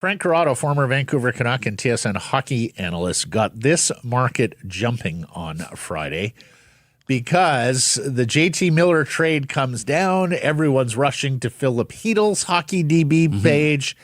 Frank Corrado, former Vancouver Canuck and TSN hockey analyst, got this market jumping on Friday because the JT Miller trade comes down. Everyone's rushing to Philip Chytil's hockey DB page,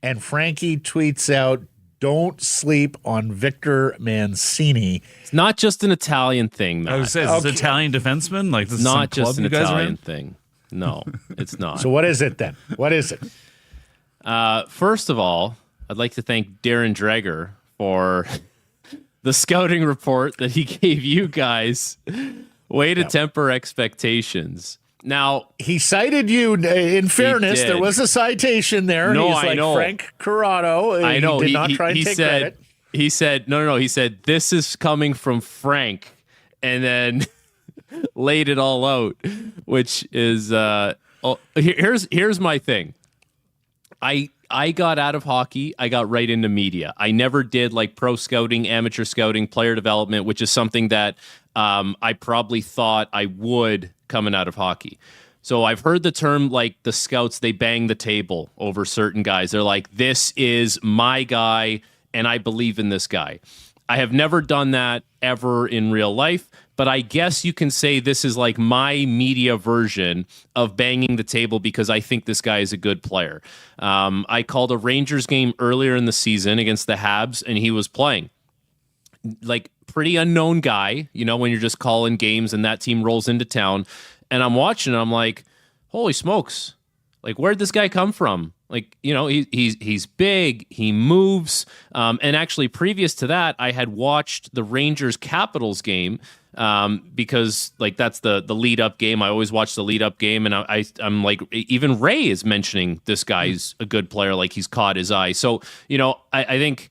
and Frankie tweets out, "Don't sleep on Victor Mancini." It's not just an Italian thing, Matt. I was saying, is this Italian defenseman? Like, this is not some just club an you guys are Italian in? thing. No, it's not. So what is it then? What is it? First of all, I'd like to thank Darren Dreger for the scouting report that he gave you guys. Way to temper expectations. Now, he cited you. In fairness, there was a citation there. No, He's I like know. Frank Corrado. I know. He did not try and take credit. He said, no. He said, this is coming from Frank, and then laid it all out, which is here's my thing. I got out of hockey. I got right into media. I never did like pro scouting, amateur scouting, player development, which is something that I probably thought I would coming out of hockey. So I've heard the term, like, the scouts, they bang the table over certain guys. They're like, this is my guy, and I believe in this guy. I have never done that ever in real life, but I guess you can say this is like my media version of banging the table because I think this guy is a good player. I called a Rangers game earlier in the season against the Habs, and he was playing. Like, pretty unknown guy, you know, when you're just calling games and that team rolls into town. And I'm watching, I'm like, holy smokes. Like, where'd this guy come from? Like, you know, he's big, he moves. And actually, previous to that, I had watched the Rangers Capitals game because, like, that's the lead up game. I always watch the lead up game, and I'm like, even Ray is mentioning this guy's a good player, like he's caught his eye. So, you know, I think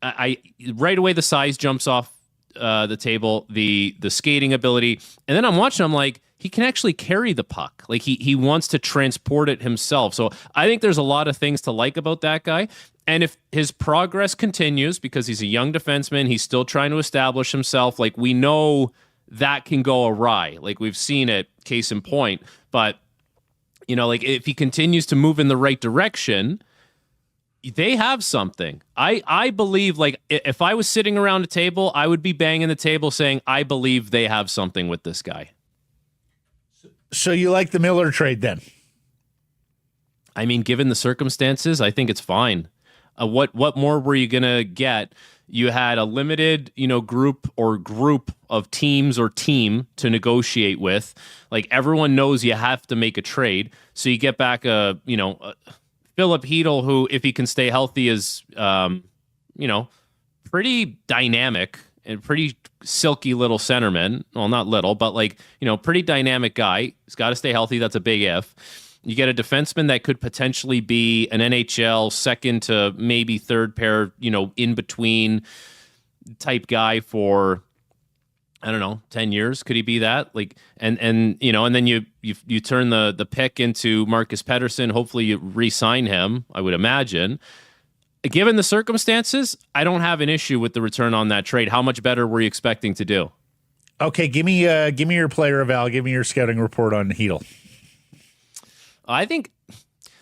I right away the size jumps off the table, the skating ability, and then I'm watching. I'm like, he can actually carry the puck. Like he wants to transport it himself. So I think there's a lot of things to like about that guy. And if his progress continues, because he's a young defenseman, he's still trying to establish himself. Like, we know that can go awry. Like, we've seen it, case in point. But, you know, like, if he continues to move in the right direction, they have something. I believe, like, if I was sitting around a table, I would be banging the table saying, I believe they have something with this guy. So you like the Miller trade then? I mean, given the circumstances, I think it's fine. What more were you going to get? You had a limited, you know, group of teams or team to negotiate with. Like, everyone knows you have to make a trade. So you get back a Philip Chytil, who, if he can stay healthy, is, you know, pretty dynamic and pretty silky little centerman. Well, not little, but, like, you know, pretty dynamic guy. He's got to stay healthy. That's a big if. You get a defenseman that could potentially be an NHL second to maybe third pair, you know, in between type guy for, I don't know, 10 years. Could he be that? Like, and you know, and then you turn the pick into Marcus Pettersson. Hopefully you re-sign him, I would imagine. Given the circumstances, I don't have an issue with the return on that trade. How much better were you expecting to do? Okay, give me your player eval. Give me your scouting report on Chytil. I think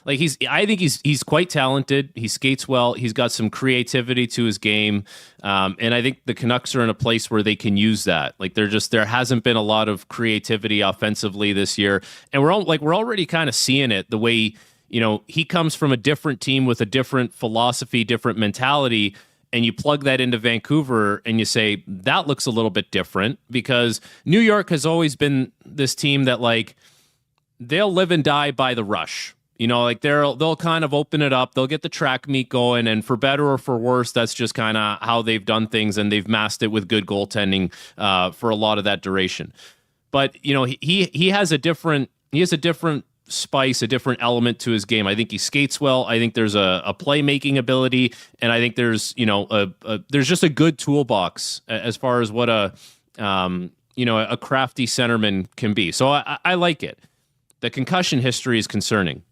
he's quite talented. He skates well. He's got some creativity to his game, and I think the Canucks are in a place where they can use that. Like, there hasn't been a lot of creativity offensively this year, and we're already kind of seeing it. The way, you know, he comes from a different team with a different philosophy, different mentality, and you plug that into Vancouver and you say that looks a little bit different, because New York has always been this team that, like, they'll live and die by the rush. You know, like, they'll kind of open it up. They'll get the track meet going, and for better or for worse, that's just kind of how they've done things, and they've masked it with good goaltending for a lot of that duration. But, you know, he has a different spice, a different element to his game. I think he skates well. I think there's a playmaking ability, and I think there's, you know, there's just a good toolbox as far as what a crafty centerman can be. So I like it. The concussion history is concerning.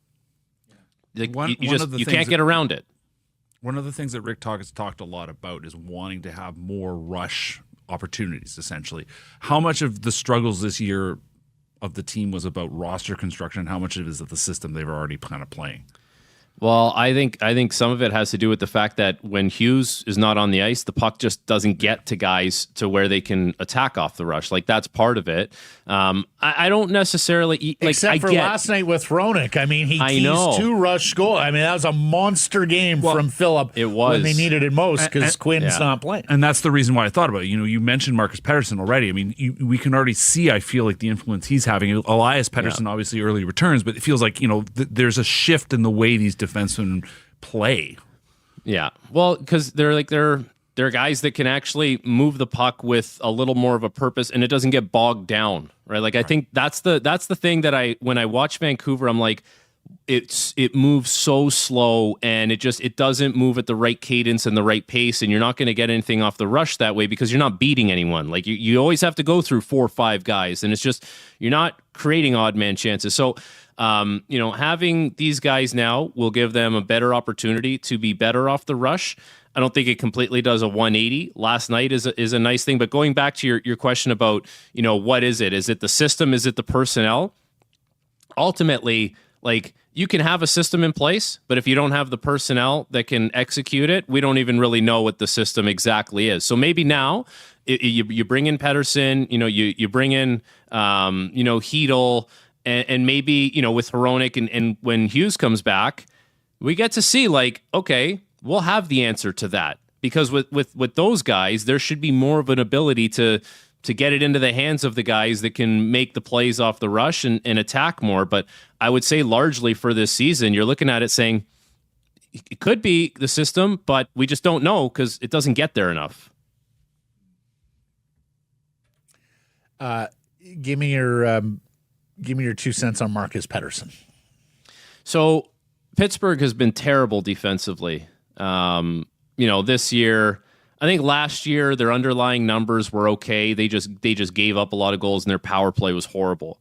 Like, you can't get around it. One of the things that Rick has talked a lot about is wanting to have more rush opportunities, essentially. How much of the struggles this year of the team was about roster construction? How much of it is of the system they were already kind of playing? Well, I think some of it has to do with the fact that when Hughes is not on the ice, the puck just doesn't get to guys to where they can attack off the rush. Like, that's part of it. I don't necessarily except for last night with Hronek. I mean, he teased 2 rush goals. I mean, that was a monster game from Phillip. It was when they needed it most because Quinn's not playing. And that's the reason why I thought about it. You mentioned Marcus Pettersson already. I mean, we can already see, I feel like, the influence he's having. Elias Pettersson obviously early returns, but it feels like, there's a shift in the way these defensemen play. Yeah. Well, because they're guys that can actually move the puck with a little more of a purpose, and it doesn't get bogged down, right? Like, I think that's the thing that when I watch Vancouver, I'm like, it moves so slow, and it doesn't move at the right cadence and the right pace, and you're not going to get anything off the rush that way because you're not beating anyone. Like, you always have to go through 4 or 5 guys, and it's just you're not creating odd man chances. So, having these guys now will give them a better opportunity to be better off the rush. I don't think it completely does a 180. Last night is a nice thing, but going back to your question about, what is it? Is it the system? Is it the personnel? Ultimately, like, you can have a system in place, but if you don't have the personnel that can execute it, we don't even really know what the system exactly is. So maybe now you bring in Pettersson, you bring in, Chytil, and maybe, with Hronek and when Hughes comes back, we get to see, like, okay, we'll have the answer to that. Because with those guys, there should be more of an ability to get it into the hands of the guys that can make the plays off the rush and attack more. But I would say largely for this season, you're looking at it saying it could be the system, but we just don't know because it doesn't get there enough. Give me your 2 cents on Marcus Pettersson. So Pittsburgh has been terrible defensively. This year, I think last year their underlying numbers were okay. They just gave up a lot of goals and their power play was horrible.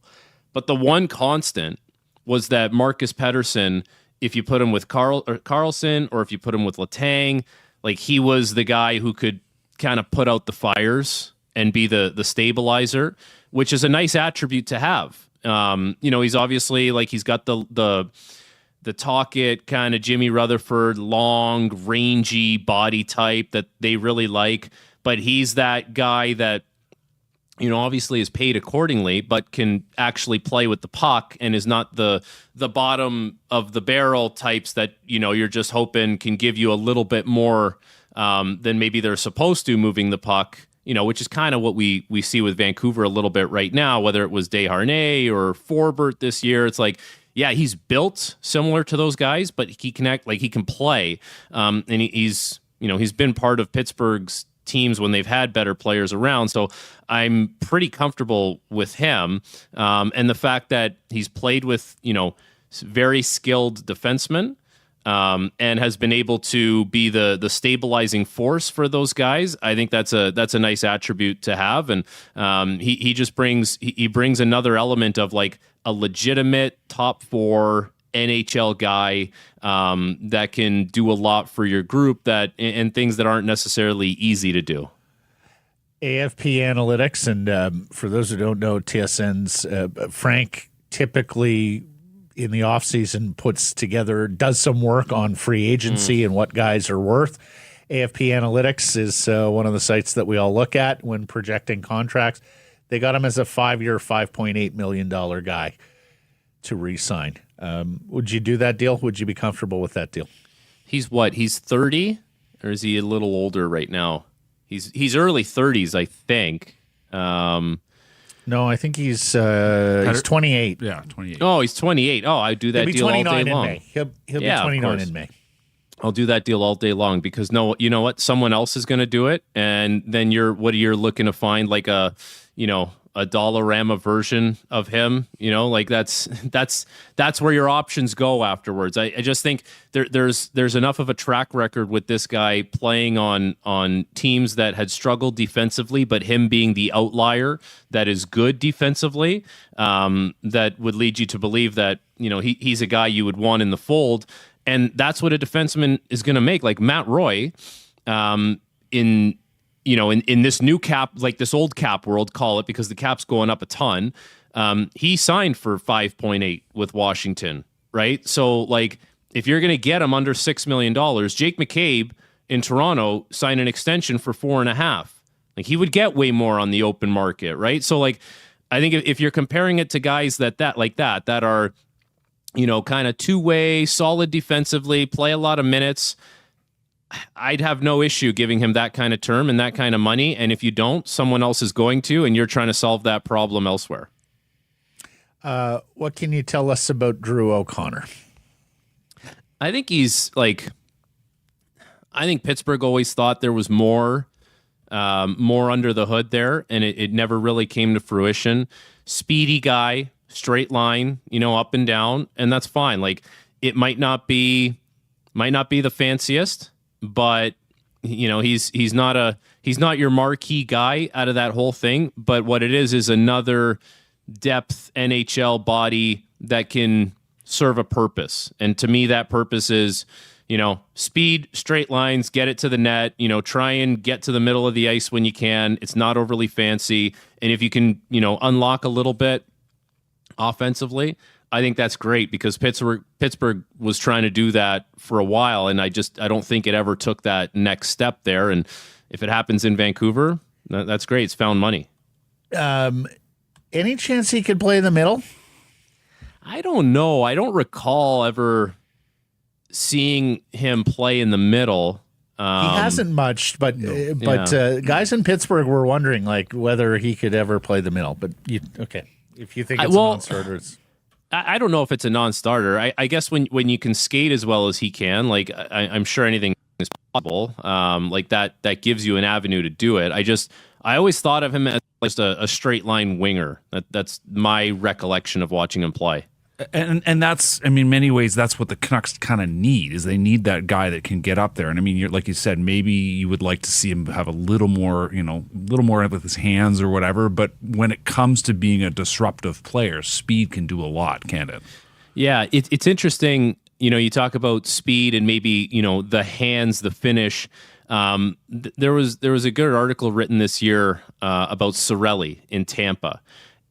But the one constant was that Marcus Pettersson, if you put him with Carlson or if you put him with Letang, like, he was the guy who could kind of put out the fires and be the stabilizer, which is a nice attribute to have. He's obviously, like, he's got the talk it kind of Jimmy Rutherford, long, rangy body type that they really like. But he's that guy that, obviously is paid accordingly, but can actually play with the puck and is not the bottom of the barrel types that, you're just hoping can give you a little bit more than maybe they're supposed to moving the puck, which is kind of what we see with Vancouver a little bit right now, whether it was Desharnais or Forbert this year. It's like, yeah, he's built similar to those guys, but he can play. And he's been part of Pittsburgh's teams when they've had better players around. So I'm pretty comfortable with him. And the fact that he's played with, very skilled defensemen, and has been able to be the stabilizing force for those guys. I think that's a nice attribute to have. And he just brings another element of, like, a legitimate top 4 NHL guy that can do a lot for your group and things that aren't necessarily easy to do. AFP Analytics, and for those who don't know, TSN's Frank typically in the offseason does some work on free agency and what guys are worth. AFP Analytics is one of the sites that we all look at when projecting contracts. They got him as a 5-year, $5.8 million guy to re-sign. Would you do that deal? Would you be comfortable with that deal? He's what? He's 30, or is he a little older right now? He's early 30s, I think. No, I think he's 28. Yeah, 28. Oh, he's 28. Oh, I'd do that deal all day long. May. He'll be 29 in May. I'll do that deal all day long because you know what? Someone else is going to do it, and then you're looking to find, like, a Dollarama version of him. Like, that's where your options go afterwards. I just think there's enough of a track record with this guy playing on teams that had struggled defensively, but him being the outlier that is good defensively, that would lead you to believe that he's a guy you would want in the fold. And that's what a defenseman is going to make. Like Matt Roy, in this new cap, like this old cap world, call it, because the cap's going up a ton. He signed for 5.8 with Washington, right? So, like, if you're going to get him under $6 million, Jake McCabe in Toronto signed an extension for 4.5. Like, he would get way more on the open market, right? So, like, I think if you're comparing it to guys that are, you know, kind of two-way, solid defensively, play a lot of minutes, I'd have no issue giving him that kind of term and that kind of money. And if you don't, someone else is going to, and you're trying to solve that problem elsewhere. What can you tell us about Drew O'Connor? I think I think Pittsburgh always thought there was more under the hood there, and it never really came to fruition. Speedy guy, straight line, you know, up and down, and that's fine. Like, it might not be the fanciest, but you know, he's not your marquee guy out of that whole thing. But what it is another depth NHL body that can serve a purpose. And to me, that purpose is, you know, speed, straight lines, get it to the net, you know, try and get to the middle of the ice when you can. It's not overly fancy. And if you can, you know, unlock a little bit offensively, I think that's great, because Pittsburgh was trying to do that for a while, and I don't think it ever took that next step there. And if it happens in Vancouver, that's great. It's found money. Any chance he could play in the middle? I don't know. I don't recall ever seeing him play in the middle. He hasn't much, but guys in Pittsburgh were wondering, like, whether he could ever play the middle. But if you think it's a non-starter, I don't know if it's a non-starter. I guess when you can skate as well as he can, like, I'm sure anything is possible. Like that gives you an avenue to do it. I always thought of him as just a straight line winger. That's my recollection of watching him play. And that's, I mean, many ways, that's what the Canucks kind of need, is they need that guy that can get up there. And I mean, like you said, maybe you would like to see him have a little more with his hands or whatever. But when it comes to being a disruptive player, speed can do a lot, can't it? Yeah, it's interesting. You know, you talk about speed and maybe, you know, the hands, the finish. There was a good article written this year about Cirelli in Tampa,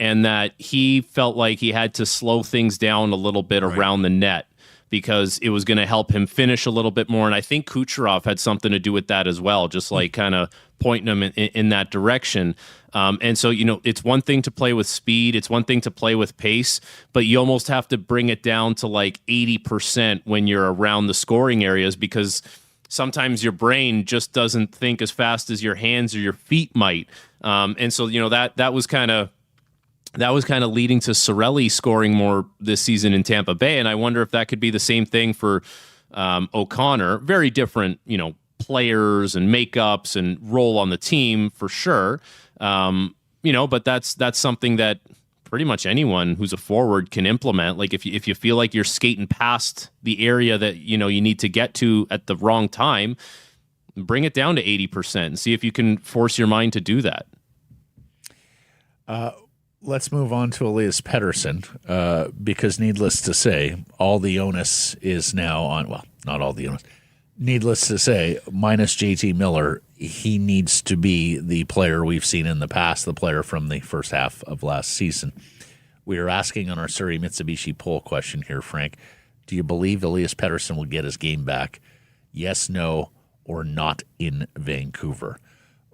and that he felt like he had to slow things down a little bit around the net because it was going to help him finish a little bit more. And I think Kucherov had something to do with that as well, just like kind of pointing him in that direction. And so, you know, it's one thing to play with speed, it's one thing to play with pace, but you almost have to bring it down to like 80% when you're around the scoring areas, because sometimes your brain just doesn't think as fast as your hands or your feet might. And so, you know, that was kind of leading to Cirelli scoring more this season in Tampa Bay. And I wonder if that could be the same thing for O'Connor. Very different, you know, players and makeups and role on the team for sure. You know, but that's something that pretty much anyone who's a forward can implement. Like if you feel like you're skating past the area that, you know, you need to get to at the wrong time, bring it down to 80% and see if you can force your mind to do that. Let's move on to Elias Pettersson, because needless to say, all the onus is now on, well, not all the onus. Needless to say, minus JT Miller, he needs to be the player we've seen in the past, the player from the first half of last season. We are asking on our Surrey Mitsubishi poll question here, Frank, do you believe Elias Pettersson will get his game back? Yes, no, or not in Vancouver?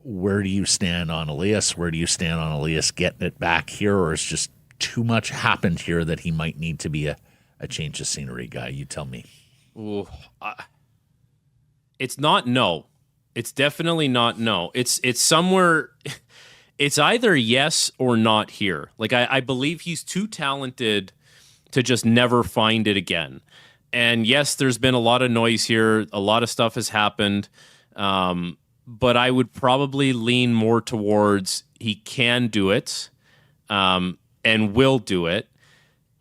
Where do you stand on Elias? Where do you stand on Elias getting it back here, or is just too much happened here that he might need to be a change of scenery guy? You tell me. Ooh, it's not no. It's definitely not no. It's somewhere. It's either yes or not here. Like I believe he's too talented to just never find it again. And yes, there's been a lot of noise here. A lot of stuff has happened. But I would probably lean more towards he can do it and will do it.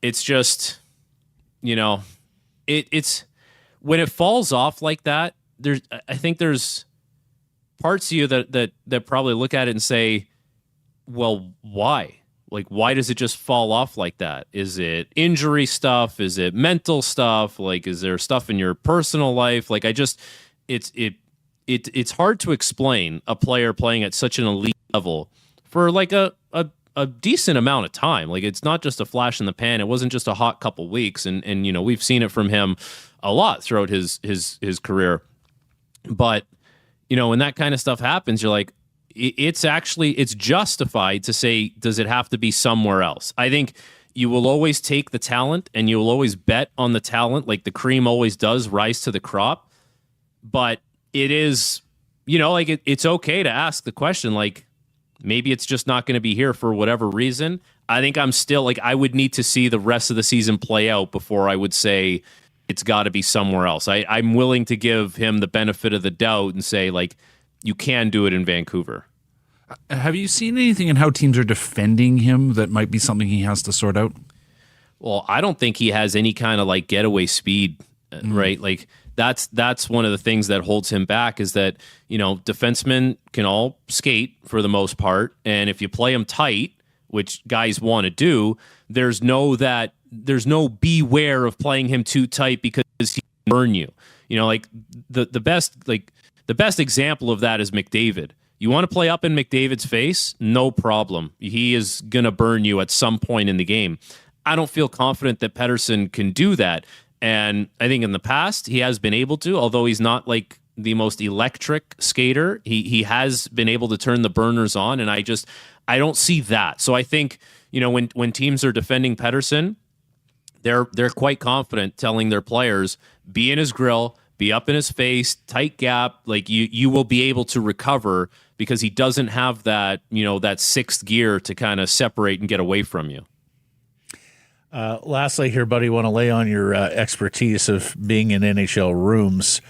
It's just, you know, it's when it falls off like that, I think there's parts of you that probably look at it and say, well, why? Like, why does it just fall off like that? Is it injury stuff? Is it mental stuff? Like, is there stuff in your personal life? Like, it's hard to explain a player playing at such an elite level for like a decent amount of time. Like, it's not just a flash in the pan. It wasn't just a hot couple weeks. And you know, we've seen it from him a lot throughout his career. But, when that kind of stuff happens, you're like, it's justified to say, does it have to be somewhere else? I think you will always take the talent and you will always bet on the talent, like the cream always does rise to the crop. But it is, it's okay to ask the question, like, maybe it's just not going to be here for whatever reason. I think I'm still, like, I would need to see the rest of the season play out before I would say it's got to be somewhere else. I'm willing to give him the benefit of the doubt and say, like, you can do it in Vancouver. Have you seen anything in how teams are defending him that might be something he has to sort out? Well, I don't think he has any kind of like getaway speed, right? Like that's one of the things that holds him back is that, defensemen can all skate for the most part. And if you play them tight, which guys want to do, there's no beware of playing him too tight because he can burn you. Like the best example of that is McDavid. You want to play up in McDavid's face? No problem. He is going to burn you at some point in the game. I don't feel confident that Pettersson can do that. And I think in the past, he has been able to, although he's not like the most electric skater. He has been able to turn the burners on, and I don't see that. So I think, when teams are defending Pettersson, they're quite confident telling their players, be in his grill, be up in his face, tight gap, like you will be able to recover because he doesn't have that, that sixth gear to kind of separate and get away from you. Lastly here, buddy, want to lay on your expertise of being in NHL rooms.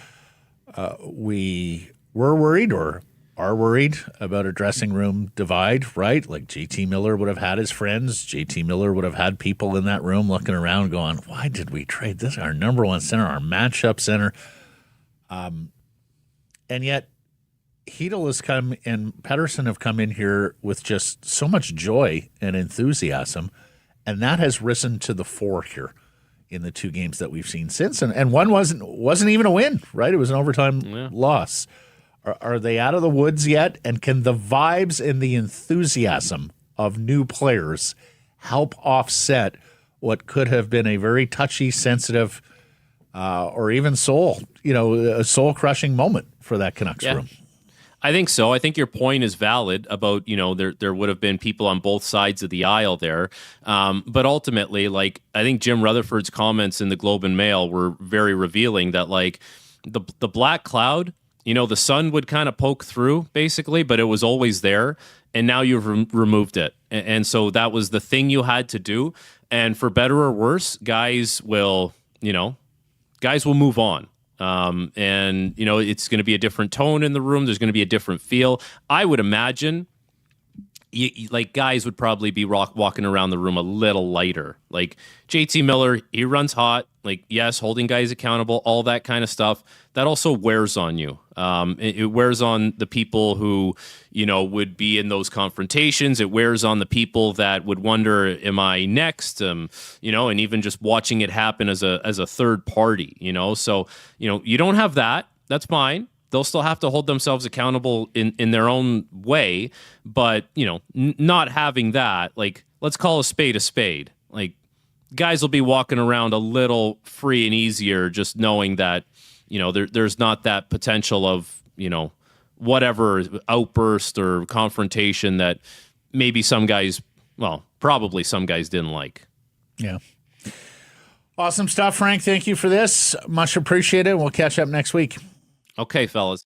We were worried or are worried about a dressing room divide, right? Like JT Miller would have had his friends. JT Miller would have had people in that room looking around going, why did we trade this? Our number one center, our matchup center. And yet Chytil has come and Pettersson have come in here with just so much joy and enthusiasm. And that has risen to the fore here in the two games that we've seen since. And one wasn't even a win, right? It was an overtime loss. Are they out of the woods yet? And can the vibes and the enthusiasm of new players help offset what could have been a very touchy, sensitive, or even a soul-crushing moment for that Canucks room? I think so. I think your point is valid about, there would have been people on both sides of the aisle there. But ultimately, like, I think Jim Rutherford's comments in the Globe and Mail were very revealing that, like, the black cloud, the sun would kind of poke through, basically, but it was always there. And now you've removed it. And so that was the thing you had to do. And for better or worse, guys will move on. And it's going to be a different tone in the room. There's going to be a different feel. I would imagine like guys would probably be walking around the room a little lighter. Like JT Miller, he runs hot, like, yes, holding guys accountable, all that kind of stuff. That also wears on you. It wears on the people who, would be in those confrontations. It wears on the people that would wonder, am I next? And even just watching it happen as a third party, So, you don't have that. That's fine. They'll still have to hold themselves accountable in their own way. But, not having that, like, let's call a spade. Like, guys will be walking around a little free and easier just knowing that, there's not that potential of, whatever outburst or confrontation that maybe probably some guys didn't like. Yeah. Awesome stuff, Frank. Thank you for this. Much appreciated. We'll catch up next week. Okay, fellas.